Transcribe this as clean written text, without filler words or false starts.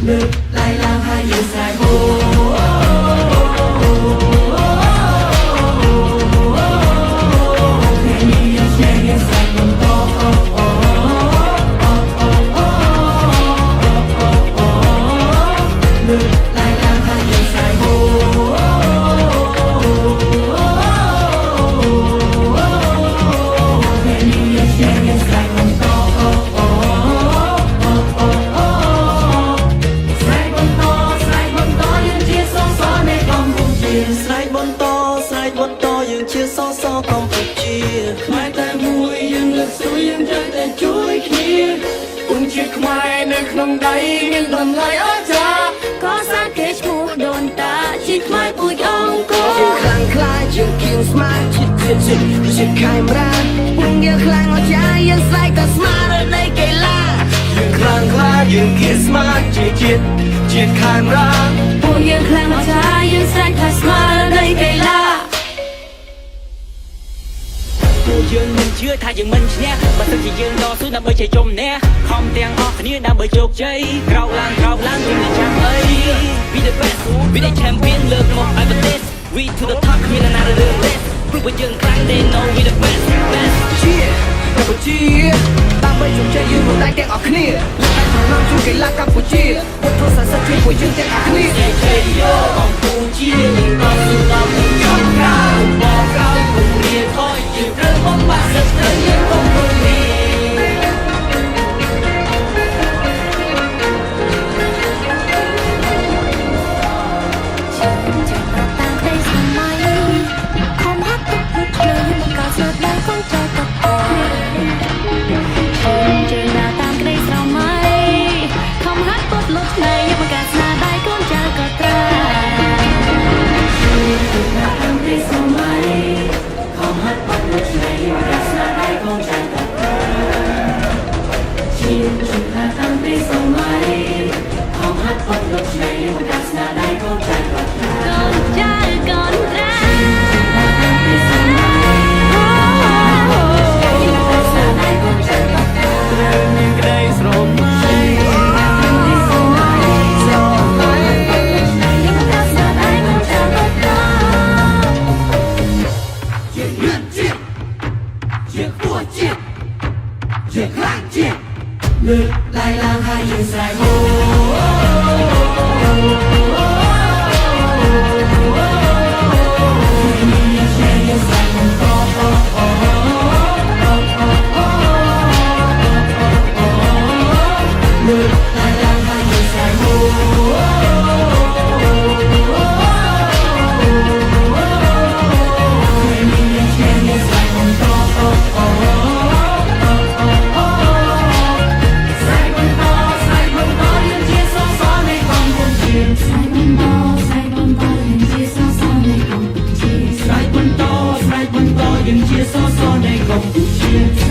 លើកឡាយឡើងហើយយើងស្រែកហូថ្ងៃនេះយើងឆ្លងយើងស្រែកបន្តលើកឡាយឡើងហើយយើងស្រែកហូថ្ងៃនេះយើងឆ្លងយើងស្រែកបន្តស្រែកបន្តយើងជាសសកម្ពុជាខ្មែរតែមួយយើងលើកស្ទួយយើងត្រូវតែជួយគ្នាពងជាខ្មែរនៅក្នុងដៃមានតម្លៃអស្ចារ្យកសាងគេឈ្មោះដូនតាជាខ្មែរពូជអង្គរជាខ្លាំងខ្លាចជាងគៀងស្មារជាខេមរាពងយើងខ្លាំងអស្ចារ្យយើងស្រែកតែស្មារតីកីឡាយើងខ្លាំងខ្លាចយើងគៀងស្មារជាជាតិខេមរាពងយើងខ្លាំងអស្ចារ្យយើងស្រែកតែស្មារតីកីឡាយើងមិនជឿថាយើងមិនឈ្នះបើសិនជាយើងតស៊ូដើម្បីជ័យជំនះខំទាំងអស់គ្នាដើម្បីជោគជ័យក្រោកឡើងយើងមិនចាំអី We the best We the champion លើកមកឲ្យប្រទេស We to the top គ្មានណារើសទេព្រោះយើងខ្លាំង They know we the best ជាកម្ពុជាដើម្បីជោគជ័យយើងរួមដៃទាំងអស់គ្នាលើកដៃក្នុងនាមជួយកីឡាកម្ពុជាពុទ្ធសាសនាជួយពួកយើងទាំងអស់គ្នាជ័យយោកម្ពុជាយើងតស៊ូដល់យើងចង់ក្រៅមកក្រោយគំរាថយយើងត្រូវបំបត្តិសិទ្ធិត្រូវយើងកុំរំលាយលើកឡាយឡើងហើយយើងស្រែកហូជាសសរនៃកម្ពុជា